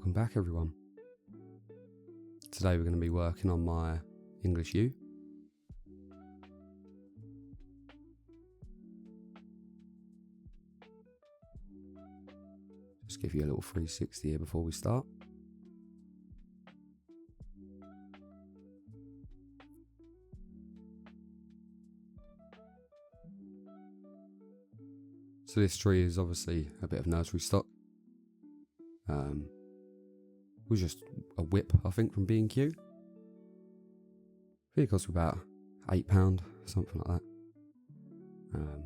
Welcome back everyone. Today we're going to be working on my English U. Just give you a little 360 here before we start. So this tree is obviously a bit of nursery stock. It was just a whip, I think, from B&Q. I think it cost about £8, something like that.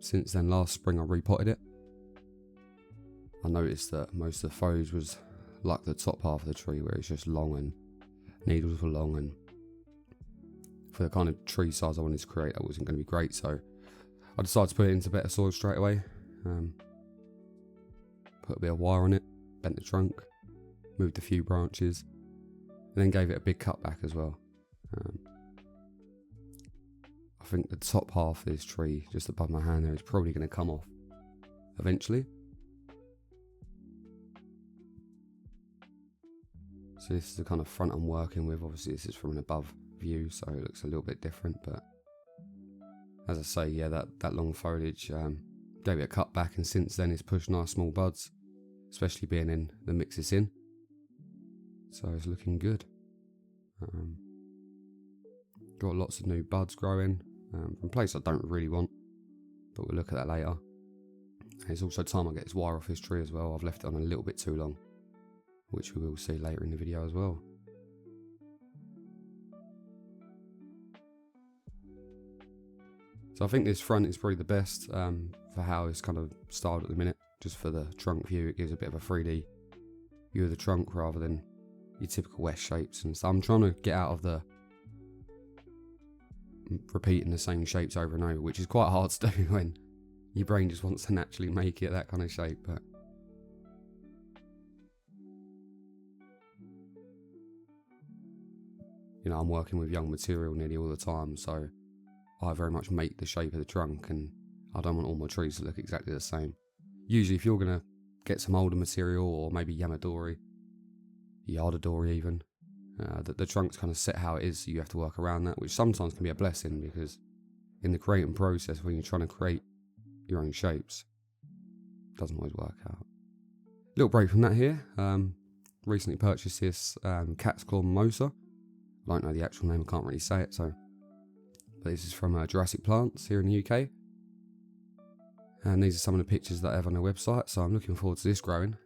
Since then, last spring I repotted it. I noticed that most of the foliage was like the top half of the tree, where it's just long and needles were long, and for the kind of tree size I wanted to create, that wasn't going to be great. So I decided to put it into better soil straight away. Put a bit of wire on it, bent the trunk, moved a few branches, and then gave it a big cut back as well. I think the top half of this tree, just above my hand there, is probably going to come off eventually. So this is the kind of front I'm working with. Obviously this is from an above view, so it looks a little bit different, but as I say, yeah, that long foliage gave it a cut back, and since then it's pushed nice small buds, especially being in the mix it's in. So it's looking good. Got lots of new buds growing from a place I don't really want, but we'll look at that later. And it's also time I get this wire off this tree as well. I've left it on a little bit too long, which we will see later in the video as well. So I think this front is probably the best for how it's kind of styled at the minute. Just for the trunk view, it gives a bit of a 3D view of the trunk rather than your typical S shapes. And so I'm trying to get out of the repeating the same shapes over and over, which is quite hard to do when your brain just wants to naturally make it that kind of shape. But you know, I'm working with young material nearly all the time, so I very much make the shape of the trunk, and I don't want all my trees to look exactly the same. Usually if you're going to get some older material, or maybe Yamadori, Yardadori even, the trunk's kind of set how it is, so you have to work around that, which sometimes can be a blessing, because in the creating process, when you're trying to create your own shapes, it doesn't always work out. Little break from that here. Recently purchased this cat's claw mimosa. I don't know the actual name, I can't really say it, so but this is from Jurassic Plants here in the UK. And these are some of the pictures that I have on their website, so I'm looking forward to this growing.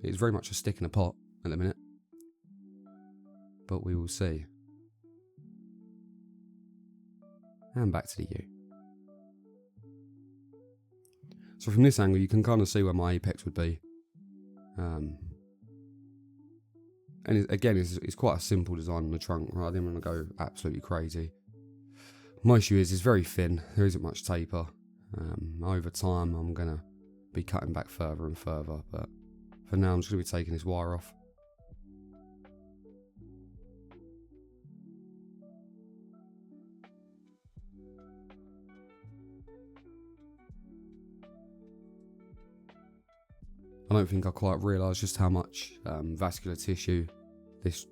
It's very much a stick in a pot at the minute, but we will see. And back to the U. So from this angle you can kind of see where my apex would be. And again, it's quite a simple design on the trunk, right? I didn't want to go absolutely crazy. My issue is it's very thin, there isn't much taper. Over time I'm going to be cutting back further and further, but for now I'm just going to be taking this wire off. I don't think I quite realised just how much vascular tissue this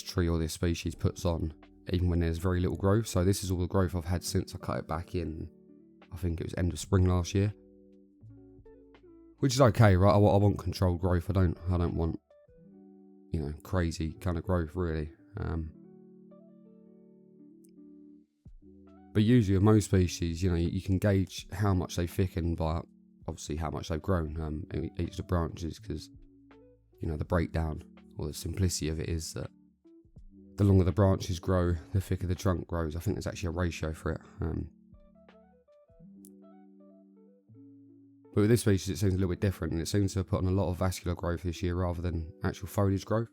tree or this species puts on, even when there's very little growth. So this is all the growth I've had since I cut it back in, I think it was end of spring last year, which is okay, right? I want controlled growth. I don't want, you know, crazy kind of growth really. But usually with most species, you know, you can gauge how much they thicken by obviously how much they've grown each of the branches, because you know the breakdown or the simplicity of it is that the longer the branches grow, the thicker the trunk grows. I think there's actually a ratio for it. But with this species it seems a little bit different, and it seems to have put on a lot of vascular growth this year rather than actual foliage growth,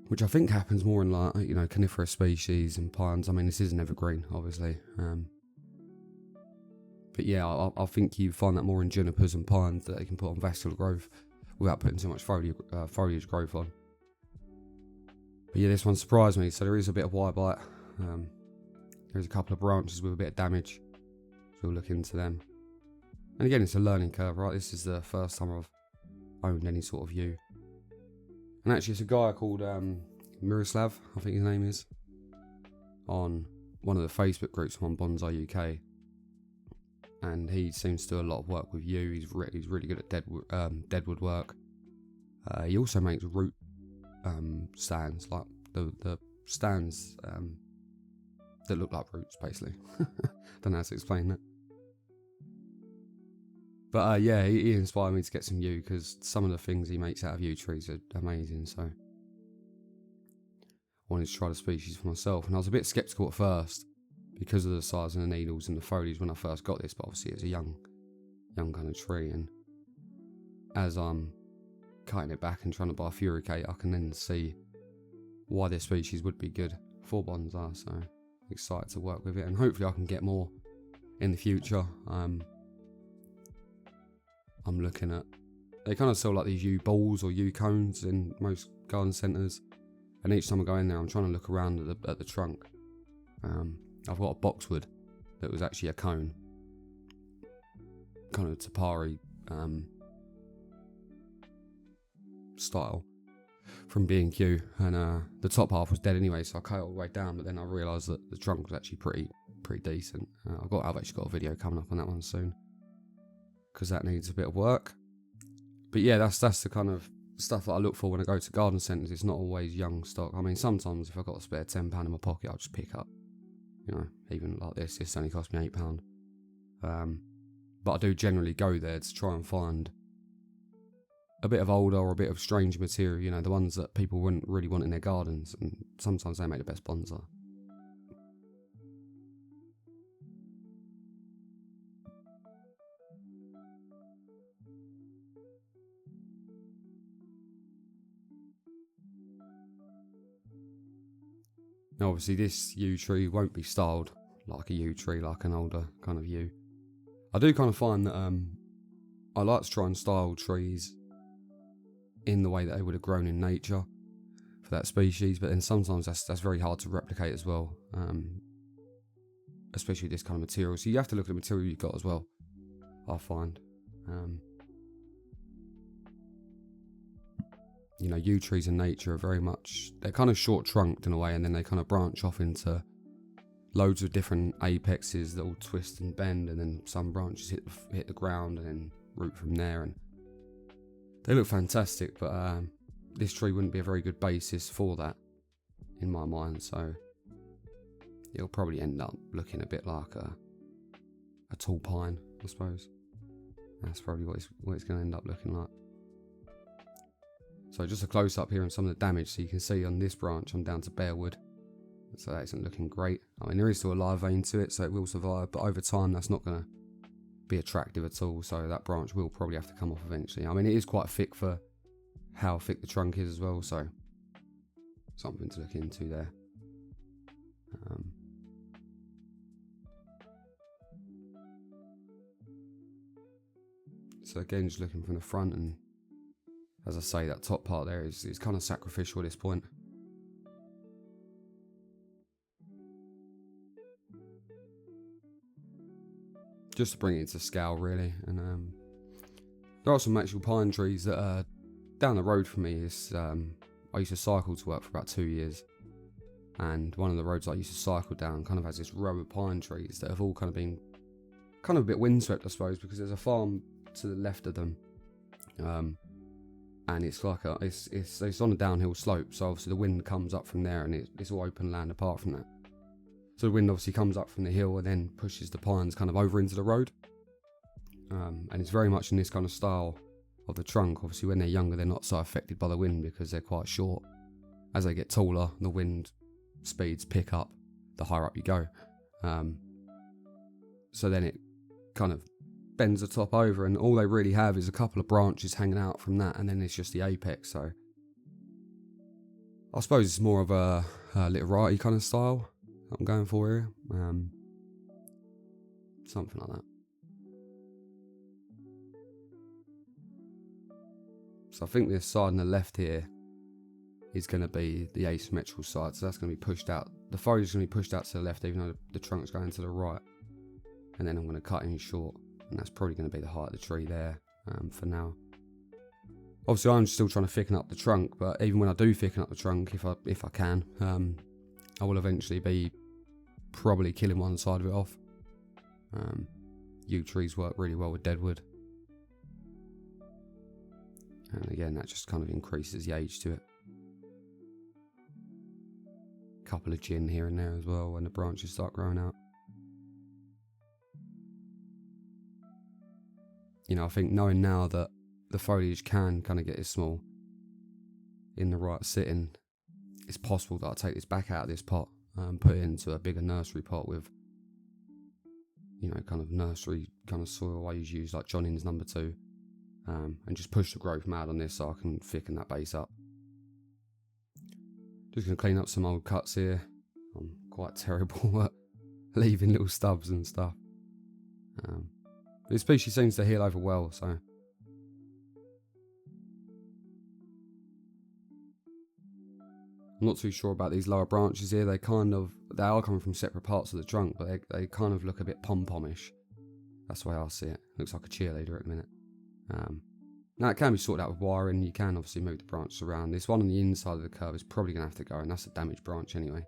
which I think happens more in, like, you know, coniferous species and pines. I mean, this is an evergreen obviously, but yeah, I think you find that more in junipers and pines, that they can put on vascular growth without putting too much foliage growth on. But yeah, this one surprised me. So there is a bit of wire bite. There's a couple of branches with a bit of damage, so we'll look into them. And again, it's a learning curve, right? This is the first time I've owned any sort of U. And actually it's a guy called Miroslav, I think his name is, on one of the Facebook groups on Bonsai UK, and he seems to do a lot of work with yew. He's really good at deadwood work. He also makes root stands, like the stands that look like roots, basically. Don't know how to explain that. But yeah, he inspired me to get some yew, because some of the things he makes out of yew trees are amazing. So I wanted to try the species for myself, and I was a bit sceptical at first because of the size of the needles and the foliage when I first got this. But obviously it's a young kind of tree, and as I'm cutting it back and trying to bifurcate, I can then see why this species would be good for bonsai. So excited to work with it, and hopefully I can get more in the future. I'm looking at, they kind of sell like these yew balls or yew cones in most garden centres, and each time I go in there I'm trying to look around at the trunk. I've got a boxwood that was actually a cone, kind of Tapari style from B&Q, and the top half was dead anyway, so I cut it all the way down, but then I realised that the trunk was actually pretty decent. I've actually got a video coming up on that one soon, because that needs a bit of work. But yeah, that's the kind of stuff that I look for when I go to garden centres. It's not always young stock. I mean, sometimes if I've got a spare £10 in my pocket, I'll just pick up, even like this only cost me £8. But I do generally go there to try and find a bit of older or a bit of strange material, the ones that people wouldn't really want in their gardens, and sometimes they make the best bonsai. Now obviously this yew tree won't be styled like a yew tree, like an older kind of yew. I do kind of find that I like to try and style trees in the way that they would have grown in nature for that species, but then sometimes that's very hard to replicate as well, especially this kind of material. So you have to look at the material you've got as well, I find. Yew trees in nature are very much, they're kind of short trunked in a way, and then they kind of branch off into loads of different apexes that all twist and bend, and then some branches hit the ground and then root from there, and they look fantastic. But this tree wouldn't be a very good basis for that in my mind, so it'll probably end up looking a bit like a tall pine, I suppose. That's probably what it's going to end up looking like. So just a close up here on some of the damage. So you can see on this branch I'm down to bare wood, so that isn't looking great. I mean, there is still a live vein to it, so it will survive, but over time that's not going to be attractive at all, so that branch will probably have to come off eventually. I mean, it is quite thick for how thick the trunk is as well, so something to look into there. So again, just looking from the front, and as I say, that top part there is kind of sacrificial at this point. Just to bring it into scale, really. And there are some actual pine trees that are down the road from me. I used to cycle to work for about 2 years, and one of the roads I used to cycle down kind of has this row of pine trees that have all kind of been a bit windswept, I suppose, because there's a farm to the left of them. And it's like it's on a downhill slope, so obviously the wind comes up from there, and it's all open land apart from that. So the wind obviously comes up from the hill and then pushes the pines kind of over into the road. And it's very much in this kind of style of the trunk. Obviously when they're younger they're not so affected by the wind because they're quite short. As they get taller, the wind speeds pick up the higher up you go. So then it kind of bends the top over, and all they really have is a couple of branches hanging out from that, and then it's just the apex. So I suppose it's more of a literati kind of style I'm going for here, something like that. So I think this side on the left here is going to be the asymmetrical side, so that's going to be pushed out. The foliage is going to be pushed out to the left, even though the trunk's going to the right, and then I'm going to cut in short. And that's probably going to be the height of the tree there for now. Obviously, I'm still trying to thicken up the trunk, but even when I do thicken up the trunk, if I can, I will eventually be probably killing one side of it off. Yew trees work really well with deadwood, and again, that just kind of increases the age to it. Couple of gin here and there as well when the branches start growing out. You know, I think knowing now that the foliage can kind of get this small in the right sitting, it's possible that I'll take this back out of this pot and put it into a bigger nursery pot with, you know, kind of nursery kind of soil I usually use, like John Innes number 2, and just push the growth mad on this so I can thicken that base up. Just going to clean up some old cuts here. I'm quite terrible at leaving little stubs and stuff. This species seems to heal over well, so. I'm not too sure about these lower branches here. They are coming from separate parts of the trunk, but they kind of look a bit pom-pomish. That's the way I see it. Looks like a cheerleader at the minute. Now, it can be sorted out with wiring. You can obviously move the branches around. This one on the inside of the curve is probably going to have to go, and that's a damaged branch anyway.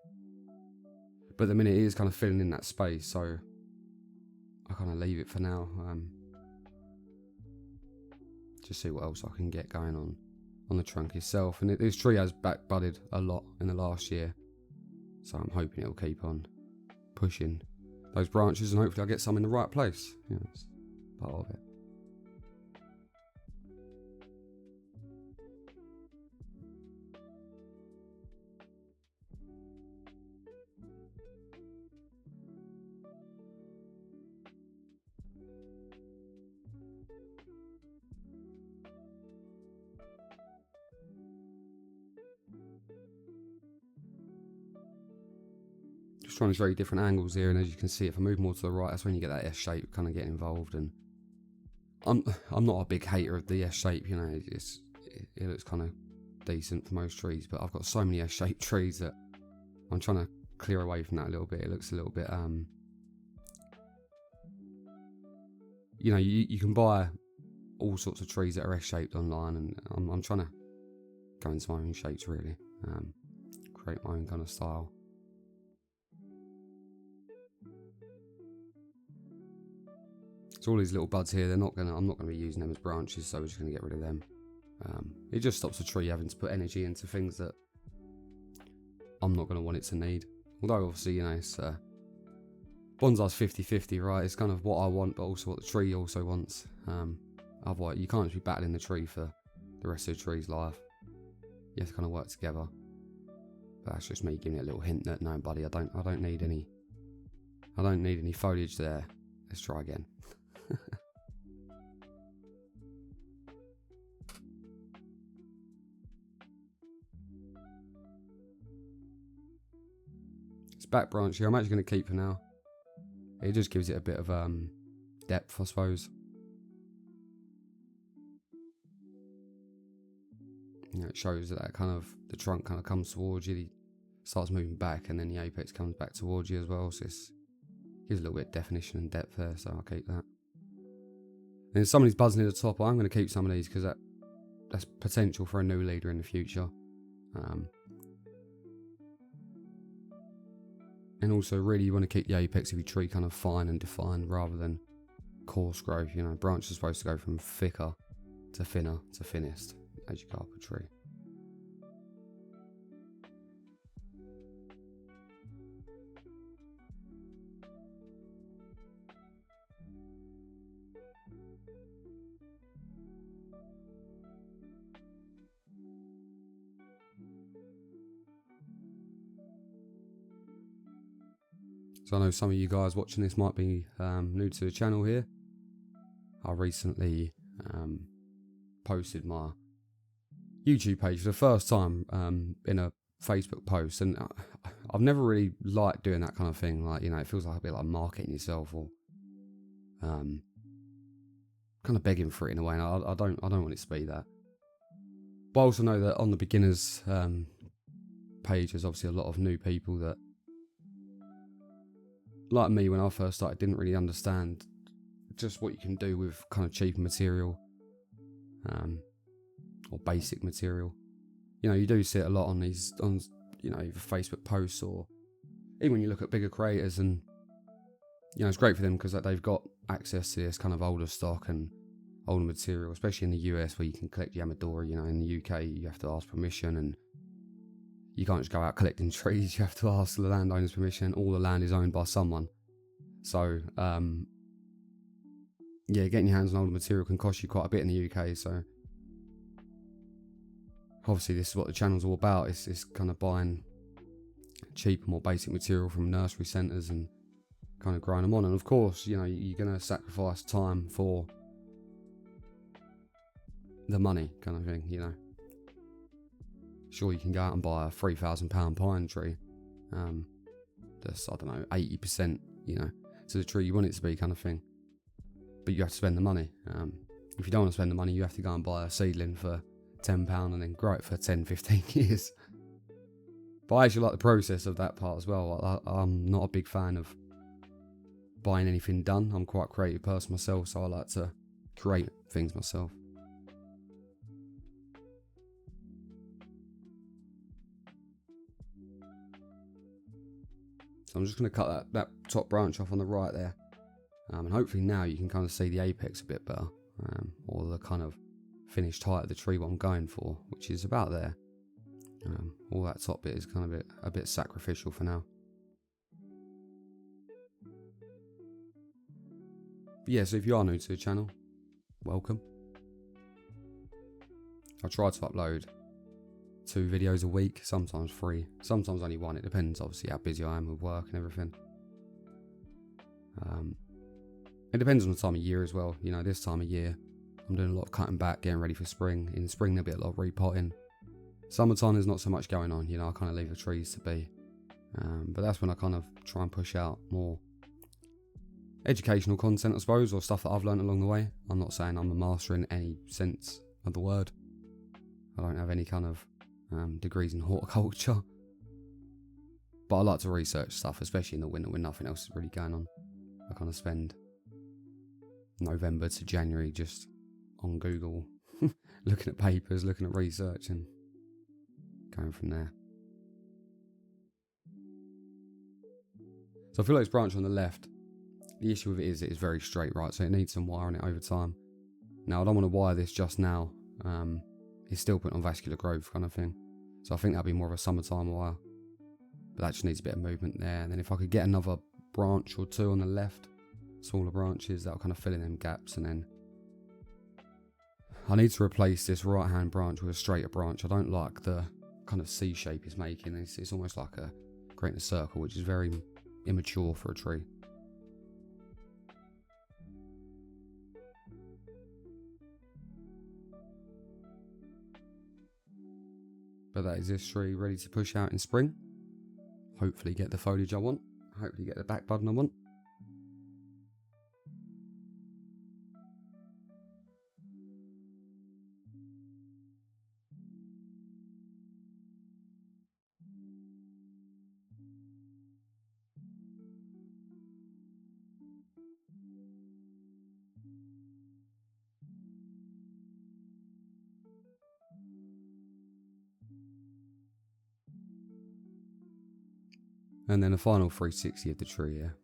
But at the minute, it is kind of filling in that space, so I kind of leave it for now. Just see what else I can get going on the trunk itself. And this tree has back budded a lot in the last year, so I'm hoping it'll keep on pushing those branches, and hopefully I'll get some in the right place. Yeah, it's part of it. Just trying to very different angles here, and as you can see, if I move more to the right, that's when you get that S shape kind of getting involved. And I'm not a big hater of the S shape, you know. It looks kind of decent for most trees, but I've got so many S shaped trees that I'm trying to clear away from that a little bit. It looks a little bit you know, you can buy all sorts of trees that are S shaped online, and I'm trying to go into my own shapes really, create my own kind of style. So all these little buds here, I'm not gonna be using them as branches, so we're just gonna get rid of them. It just stops the tree having to put energy into things that I'm not gonna want it to need. Although obviously, you know, it's bonsai's 50-50, right? It's kind of what I want, but also what the tree also wants. Otherwise, you can't just be battling the tree for the rest of the tree's life. You have to kind of work together. But that's just me giving it a little hint that no, buddy, I don't need any foliage there. Let's try again. This back branch here, I'm actually going to keep for now. It just gives it a bit of depth, I suppose. You know, it shows that kind of the trunk kind of comes towards you, starts moving back, and then the apex comes back towards you as well. So it gives a little bit of definition and depth there. So I'll keep that. And some of these buds near the top, I'm going to keep some of these because that's potential for a new leader in the future. And also, really, you want to keep the apex of your tree kind of fine and defined rather than coarse growth. You know, branches are supposed to go from thicker to thinner to thinnest as you go up a tree. So I know some of you guys watching this might be new to the channel here. I recently posted my YouTube page for the first time in a Facebook post, and I've never really liked doing that kind of thing. Like, you know, it feels like a bit like marketing yourself or kind of begging for it in a way. And I don't want it to be that. But I also know that on the beginners page, there's obviously a lot of new people that, like me when I first started, didn't really understand just what you can do with kind of cheaper material. or basic material. You know, you do see it a lot on these, you know, either Facebook posts or even when you look at bigger creators, and you know, it's great for them because they've got access to this kind of older stock and older material, especially in the US where you can collect Yamadora. You know, in the UK you have to ask permission, and you can't just go out collecting trees. You have to ask the landowner's permission. All the land is owned by someone. So, yeah, getting your hands on older material can cost you quite a bit in the UK. So, obviously, this is what the channel's all about. It's kind of buying cheaper, more basic material from nursery centres and kind of growing them on. And of course, you know, you're going to sacrifice time for the money kind of thing, you know. Sure, you can go out and buy a £3,000 pine tree. That's, I don't know, 80%, you know, to the tree you want it to be kind of thing. But you have to spend the money. If you don't want to spend the money, you have to go and buy a seedling for £10 and then grow it for 10, 15 years. But I actually like the process of that part as well. I'm not a big fan of buying anything done. I'm quite a creative person myself, so I like to create things myself. So I'm just going to cut that top branch off on the right there. And hopefully now you can kind of see the apex a bit better. Or the kind of finished height of the tree what I'm going for, which is about there. All that top bit is kind of a bit sacrificial for now. But yeah, so if you are new to the channel, welcome. I try to upload 2 videos a week, sometimes 3, sometimes only 1. It depends obviously how busy I am with work and everything. It depends on the time of year as well. You know, this time of year I'm doing a lot of cutting back, getting ready for spring. In spring there'll be a lot of repotting. Summertime there's not so much going on, you know, I kind of leave the trees to be. But that's when I kind of try and push out more educational content, I suppose, or stuff that I've learned along the way. I'm not saying I'm a master in any sense of the word. I don't have any kind of degrees in horticulture. But I like to research stuff, especially in the winter when nothing else is really going on. I kind of spend November to January just on Google, looking at papers, looking at research and going from there. So I feel like this branch on the left, the issue with it is very straight, right? So it needs some wiring it over time. Now I don't want to wire this just now. It's still putting on vascular growth kind of thing. So I think that'll be more of a summertime wire. But that just needs a bit of movement there. And then if I could get another branch or 2 on the left, smaller branches, that'll kind of fill in them gaps. And then I need to replace this right hand branch with a straighter branch. I don't like the kind of C shape it's making. It's almost like creating a circle, which is very immature for a tree. But that is this tree ready to push out in spring. Hopefully get the foliage I want. Hopefully get the back bud I want. And then a final 360 of the tree here.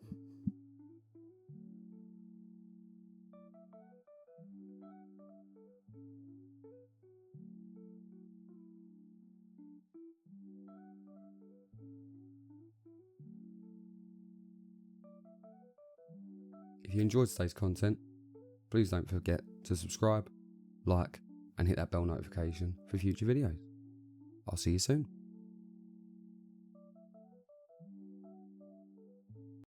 If you enjoyed today's content, please don't forget to subscribe, like, and hit that bell notification for future videos. I'll see you soon.